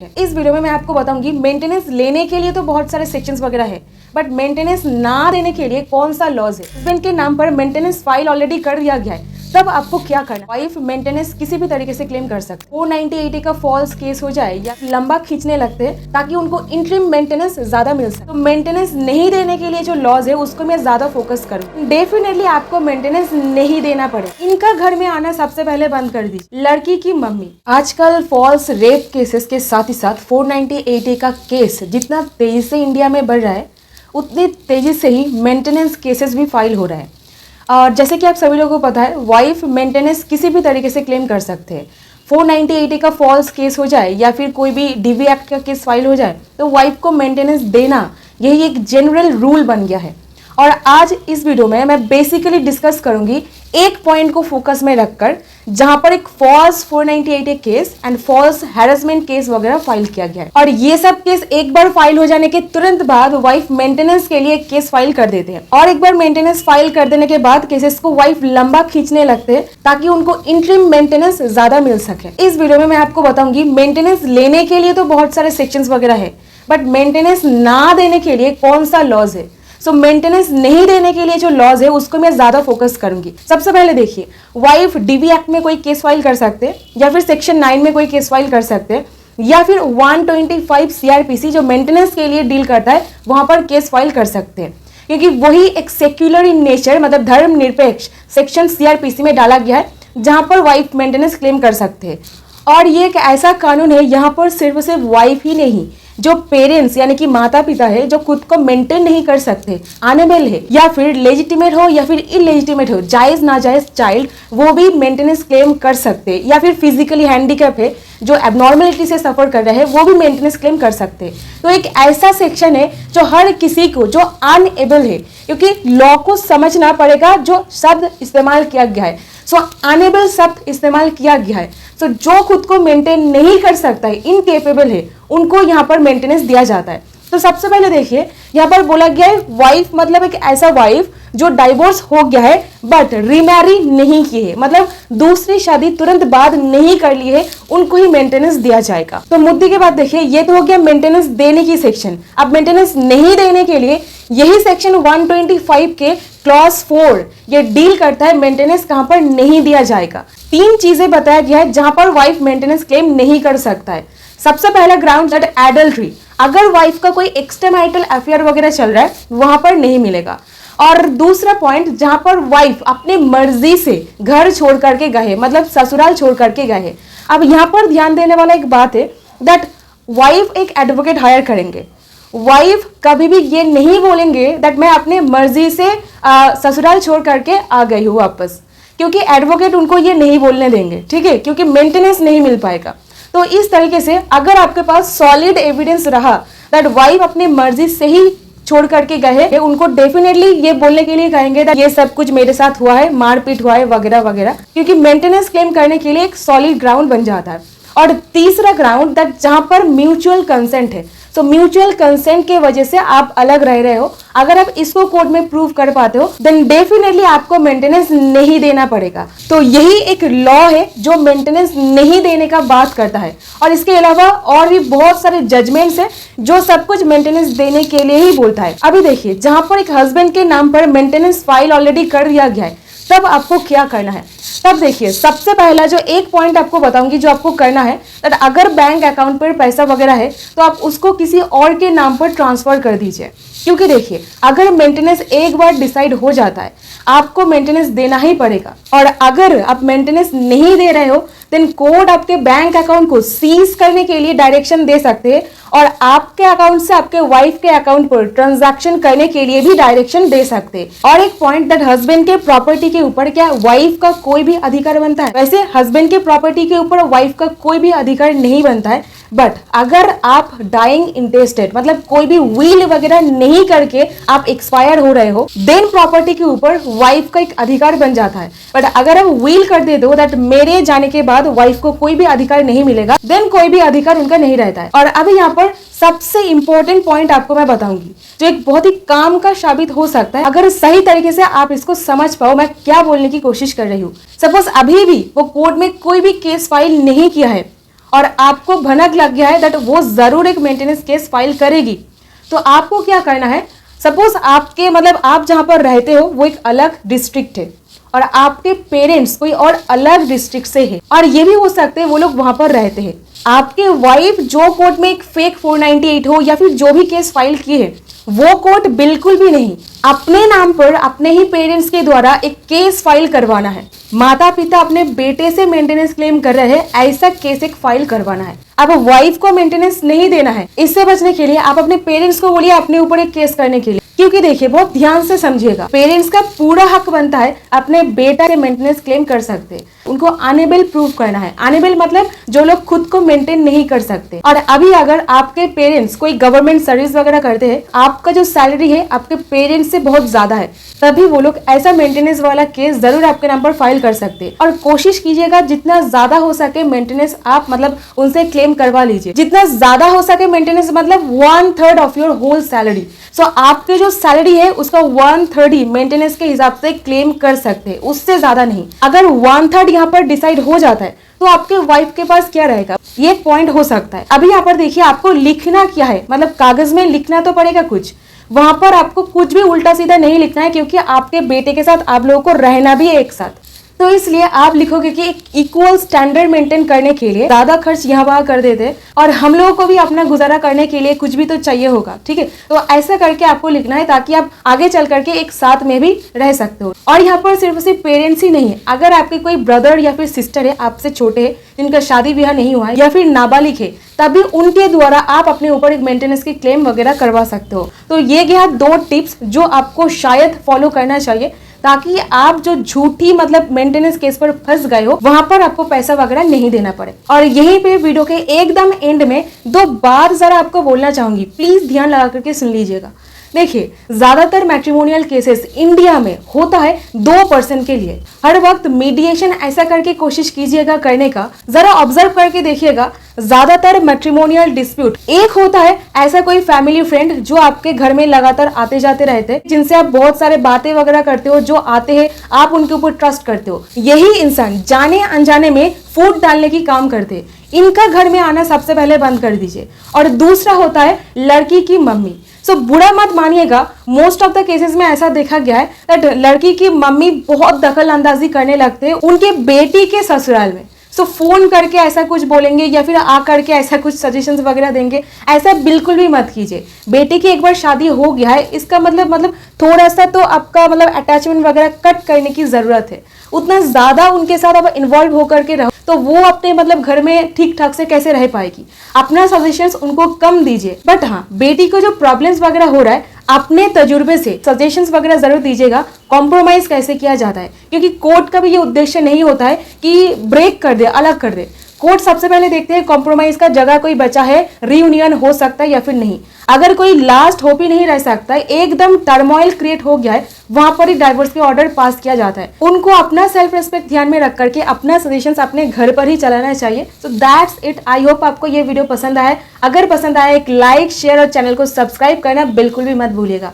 इस वीडियो में मैं आपको बताऊंगी मेंटेनेंस लेने के लिए तो बहुत सारे सेक्शंस वगैरह है, बट मेंटेनेंस ना देने के लिए कौन सा लॉज है। हस्बैंड के नाम पर मेंटेनेंस फाइल ऑलरेडी कर दिया गया है, तब आपको क्या करना है। वाइफ मेंटेनेंस किसी भी तरीके से क्लेम कर सकते। 498A का फॉल्स केस हो जाए या लंबा खींचने लगते हैं ताकि उनको इंटरिम मेंटेनेंस ज्यादा मिल सके। तो मेंटेनेंस नहीं देने के लिए जो लॉज है उसको मैं ज्यादा फोकस करूँ। डेफिनेटली आपको मेंटेनेंस नहीं देना पड़े। इनका घर में आना सबसे पहले बंद कर दीजिए। लड़की की मम्मी आजकल फॉल्स रेप केसेस के साथ ही साथ 498A का केस जितना तेजी से इंडिया में बढ़ रहा है, उतनी तेजी से ही मेंटेनेंस केसेस भी फाइल हो रहा है। और जैसे कि आप सभी लोगों को पता है, वाइफ मेंटेनेंस किसी भी तरीके से क्लेम कर सकते हैं। 498A का फॉल्स केस हो जाए या फिर कोई भी DV एक्ट का केस फाइल हो जाए तो वाइफ को मेंटेनेंस देना, यही एक जनरल रूल बन गया है। और आज इस वीडियो में मैं बेसिकली डिस्कस करूंगी एक पॉइंट को फोकस में रखकर, जहां पर एक false 498A case and false harassment case वगैरह फाइल किया गया है। और ये सब केस एक बार फाइल हो जाने के तुरंत बाद वाइफ मेंटेनेंस के लिए केस फाइल कर देते हैं, और एक बार मेंटेनेंस फाइल कर देने के बाद केसेस को वाइफ लंबा खींचने लगते हैं ताकि उनको इंटरिम मेंटेनेंस ज्यादा मिल सके। इस वीडियो में मैं आपको बताऊंगी मेंटेनेंस लेने के लिए तो बहुत सारे सेक्शंस वगैरह है, बट मेंटेनेंस ना देने के लिए कौन सा लॉज है। सो मेंटेनेंस नहीं देने के लिए जो लॉज है उसको मैं ज्यादा फोकस करूंगी। सबसे पहले देखिए, वाइफ DV एक्ट में कोई केस फाइल कर सकते हैं, या फिर सेक्शन 9 में कोई केस फाइल कर सकते हैं, या फिर 125 CRPC जो मेंटेनेंस के लिए डील करता है वहां पर केस फाइल कर सकते हैं, क्योंकि वही एक सेक्युलर इन नेचर मतलब धर्म निरपेक्ष सेक्शन CRPC में डाला गया है जहां पर वाइफ मेंटेनेंस क्लेम कर सकते हैं। और ये एक ऐसा कानून है यहाँ पर सिर्फ वाइफ ही नहीं, जो पेरेंट्स यानी कि माता पिता है जो खुद को मेंटेन नहीं कर सकते, अनेबल है, या फिर लेजिटिमेट हो या फिर इलेजिटिमेट हो, जायज नाजायज चाइल्ड, वो भी मेंटेनेंस क्लेम कर सकते हैं। या फिर फिजिकली हैंडीकैप है जो एबनॉर्मलिटी से सफर कर रहे हैं, वो भी मेंटेनेंस क्लेम कर सकते हैं। तो एक ऐसा सेक्शन है जो हर किसी को जो अनएबल है, क्योंकि लॉ को समझना पड़ेगा जो शब्द इस्तेमाल किया गया है। सो अनेबल शब्द इस्तेमाल किया गया है। सो जो खुद को मेंटेन नहीं कर सकता है, इनकेपेबल है, उनको यहाँ पर मेंटेनेंस दिया जाता है। तो सबसे पहले देखिए, यहाँ पर बोला गया है वाइफ मतलब एक ऐसा वाइफ जो डाइवोर्स हो गया है बट रीमैरी नहीं की है, मतलब दूसरी शादी तुरंत बाद नहीं कर ली है, उनको ही मेंटेनेंस दिया जाएगा। तो मुद्दे के बाद देखिए, ये तो हो गया मेंटेनेंस देने की सेक्शन। अब मेंटेनेंस नहीं देने के लिए यही सेक्शन 125 के क्लॉज 4 ये डील करता है मेंटेनेंस कहां पर नहीं दिया जाएगा। 3 चीजें बताया गया है जहां पर वाइफ मेंटेनेंस क्लेम नहीं कर सकता है। सबसे पहला ग्राउंड दैट एडल्ट्री, अगर वाइफ का कोई एक्सट्रामैरिटल अफेयर वगैरह चल रहा है वहां पर नहीं मिलेगा। और दूसरा पॉइंट, जहां पर वाइफ अपने मर्जी से घर छोड़ करके गए, मतलब ससुराल छोड़ करके गए। अब यहाँ पर ध्यान देने वाला एक बात है दैट वाइफ एक एडवोकेट हायर करेंगे। वाइफ कभी भी ये नहीं बोलेंगे दैट मैं अपने मर्जी से ससुराल छोड़ करके आ गई हूँ वापस, क्योंकि एडवोकेट उनको ये नहीं बोलने देंगे, ठीक है, क्योंकि मेंटेनेंस नहीं मिल पाएगा। तो इस तरीके से अगर आपके पास सॉलिड एविडेंस रहा दैट वाइफ अपनी मर्जी से ही छोड़ करके गए, उनको डेफिनेटली ये बोलने के लिए कहेंगे दैट ये सब कुछ मेरे साथ हुआ है, मारपीट हुआ है वगैरह वगैरह, क्योंकि मेंटेनेंस क्लेम करने के लिए एक सॉलिड ग्राउंड बन जाता है। और तीसरा ग्राउंड दैट जहां पर म्यूचुअल कंसेंट है। तो म्यूचुअल कंसेंट के वजह से आप अलग रह रहे हो, अगर आप इसको कोर्ट में प्रूव कर पाते हो देन डेफिनेटली आपको मेंटेनेंस नहीं देना पड़ेगा। तो यही एक लॉ है जो मेंटेनेंस नहीं देने का बात करता है। और इसके अलावा और भी बहुत सारे जजमेंट्स हैं जो सब कुछ मेंटेनेंस देने के लिए ही बोलता है। अभी देखिए, जहां पर एक हस्बैंड के नाम पर मेंटेनेंस फाइल ऑलरेडी कर दिया गया है, तब आपको क्या करना है। तब देखिए, सबसे पहला जो एक पॉइंट आपको बताऊंगी जो आपको करना है, दैट अगर बैंक अकाउंट पर पैसा वगैरह है तो आप उसको किसी और के नाम पर ट्रांसफर कर दीजिए। क्योंकि देखिए, अगर मेंटेनेंस एक बार डिसाइड हो जाता है आपको मेंटेनेंस देना ही पड़ेगा। और अगर आप मेंटेनेंस नहीं दे रहे हो देन कोर्ट आपके बैंक अकाउंट को सीज करने के लिए डायरेक्शन दे सकते हैं, और आपके अकाउंट से आपके वाइफ के अकाउंट पर ट्रांजैक्शन करने के लिए भी डायरेक्शन दे सकते हैं। और एक पॉइंट दैट हस्बैंड के प्रॉपर्टी के ऊपर क्या वाइफ का कोई भी अधिकार बनता है। वैसे हस्बैंड के प्रॉपर्टी के ऊपर वाइफ का कोई भी अधिकार नहीं बनता है, बट अगर आप डाइंग इंटेस्टेड मतलब कोई भी विल वगैरह नहीं करके आप एक्सपायर हो रहे हो देन प्रॉपर्टी के ऊपर वाइफ का एक अधिकार बन जाता है। बट अगर आप विल कर दे दो दैट मेरे जाने के बाद वाइफ को कोई भी अधिकार नहीं मिलेगा, देन कोई भी अधिकार उनका नहीं रहता है। और अभी यहाँ पर सबसे इंपॉर्टेंट पॉइंट आपको मैं बताऊंगी जो एक बहुत ही काम का साबित हो सकता है अगर सही तरीके से आप इसको समझ पाओ मैं क्या बोलने की कोशिश कर रही हूँ। सपोज अभी भी वो कोर्ट में कोई भी केस फाइल नहीं किया है और आपको भनक लग गया है दैट वो जरूर एक मेंटेनेंस केस फाइल करेगी, तो आपको क्या करना है, सपोज आपके मतलब आप जहां पर रहते हो वो एक अलग डिस्ट्रिक्ट है और आपके पेरेंट्स कोई और अलग डिस्ट्रिक्ट से है, और ये भी हो सकते हैं वो लोग वहां पर रहते हैं। आपके वाइफ जो कोर्ट में एक फेक 498 हो या फिर जो भी केस फाइल किए है वो कोर्ट बिल्कुल भी नहीं, अपने नाम पर अपने ही पेरेंट्स के द्वारा एक केस फाइल करवाना है। माता पिता अपने बेटे से मेंटेनेंस क्लेम कर रहे हैं, ऐसा केस एक फाइल करवाना है। अब वाइफ को मेंटेनेंस नहीं देना है, इससे बचने के लिए आप अपने पेरेंट्स को बोलिए अपने ऊपर एक केस करने के लिए, क्योंकि देखिए बहुत ध्यान से समझिएगा, पेरेंट्स का पूरा हक बनता है अपने बेटा से मेंटेनेंस क्लेम कर सकते हैं। उनको अनेबल प्रूव करना है, अनेबल मतलब जो लोग खुद को मेंटेन नहीं कर सकते। और अभी अगर आपके पेरेंट्स कोई गवर्नमेंट सर्विस वगैरह करते हैं, आपका जो सैलरी है आपके पेरेंट्स से बहुत ज्यादा है, तभी वो लोग ऐसा मेंटेनेंस वाला केस जरूर आपके नाम पर फाइल कर सकते हैं। और कोशिश कीजिएगा जितना ज्यादा हो सके मेंटेनेंस आप मतलब उनसे क्लेम करवा लीजिए, जितना ज्यादा हो सके मेंटेनेंस मतलब 1/3 ऑफ योर होल सैलरी। सो आपके जो सैलरी है उसका 1/3 ही मेंटेनेंस के हिसाब से क्लेम कर सकते हैं, उससे ज्यादा नहीं। अगर 1/3 यहाँ पर डिसाइड हो जाता है तो आपके वाइफ के पास क्या रहेगा, ये पॉइंट हो सकता है। अभी यहाँ पर देखिए आपको लिखना क्या है, मतलब कागज में लिखना तो पड़ेगा कुछ, वहां पर आपको कुछ भी उल्टा सीधा नहीं लिखना है, क्योंकि आपके बेटे के साथ आप लोगों को रहना भी है एक साथ। तो इसलिए आप लिखोगे कि एक इक्वल स्टैंडर्ड मेंटेन करने के लिए ज्यादा खर्च यहाँ वहां कर देते, और हम लोगों को भी अपना गुजारा करने के लिए कुछ भी तो चाहिए होगा, ठीक है। तो ऐसा करके आपको लिखना है ताकि आप आगे चल करके एक साथ में भी रह सकते हो। और यहाँ पर सिर्फ पेरेंट्स ही नहीं है, अगर आपके कोई ब्रदर या फिर सिस्टर है आपसे छोटे है, जिनका शादी ब्याह नहीं हुआ है या फिर नाबालिग है, तभी उनके द्वारा आप अपने ऊपर एक मेंटेनेंस की क्लेम वगैरह करवा सकते हो। तो ये गया 2 टिप्स जो आपको शायद फॉलो करना चाहिए, ताकि आप जो झूठी मतलब मेंटेनेंस केस पर फंस गए हो वहां पर आपको पैसा वगैरह नहीं देना पड़े। और यहीं पे वीडियो के एकदम एंड में 2 बात जरा आपको बोलना चाहूंगी, प्लीज ध्यान लगा करके सुन लीजिएगा। देखिए ज्यादातर मैट्रिमोनियल केसेस इंडिया में होता है 2% के लिए। हर वक्त मीडिएशन ऐसा करके कोशिश कीजिएगा करने का, जरा ऑब्जर्व करके देखिएगा। ज्यादातर मैट्रिमोनियल डिस्प्यूट एक होता है ऐसा कोई फैमिली फ्रेंड जो आपके घर में लगातार आते जाते रहते हैं, जिनसे आप बहुत सारे बातें वगैरह करते हो, जो आते हैं आप उनके ऊपर ट्रस्ट करते हो। यही इंसान जाने अनजाने में फूट डालने की काम करते हैं, इनका घर में आना सबसे पहले बंद कर दीजिए। और दूसरा होता है लड़की की मम्मी। सो बुरा मत मानिएगा, मोस्ट ऑफ द केसेस में ऐसा देखा गया है दैट लड़की की मम्मी बहुत दखल अंदाजी करने लगते हैं उनके बेटी के ससुराल में। सो फोन करके ऐसा कुछ बोलेंगे या फिर आ करके ऐसा कुछ सजेशंस वगैरह देंगे, ऐसा बिल्कुल भी मत कीजिए। बेटी की एक बार शादी हो गया है, इसका मतलब थोड़ा सा तो आपका मतलब अटैचमेंट वगैरह कट करने की जरूरत है। उतना ज्यादा उनके साथ अब इन्वॉल्व होकर के रहो तो वो अपने मतलब घर में ठीक ठाक से कैसे रह पाएगी। अपना सजेशंस उनको कम दीजिए, बट हाँ बेटी को जो प्रॉब्लम्स वगैरह हो रहा है अपने तजुर्बे से सजेशंस वगैरह जरूर दीजिएगा, कॉम्प्रोमाइज कैसे किया जाता है। क्योंकि कोर्ट का भी ये उद्देश्य नहीं होता है कि ब्रेक कर दे, अलग कर दे। कोर्ट सबसे पहले देखते हैं कॉम्प्रोमाइज का जगह कोई बचा है, रियूनियन हो सकता है या फिर नहीं। अगर कोई लास्ट होप ही नहीं रह सकता है, एकदम टर्मोइल क्रिएट हो गया है, वहां पर ही डाइवोर्स के ऑर्डर पास किया जाता है। उनको अपना सेल्फ रिस्पेक्ट ध्यान में रख करके अपना सजेशंस अपने घर पर ही चलाना चाहिए। So that's it. I hope आपको ये वीडियो पसंद आया। अगर पसंद आया एक लाइक शेयर और चैनल को सब्सक्राइब करना बिल्कुल भी मत भूलिएगा।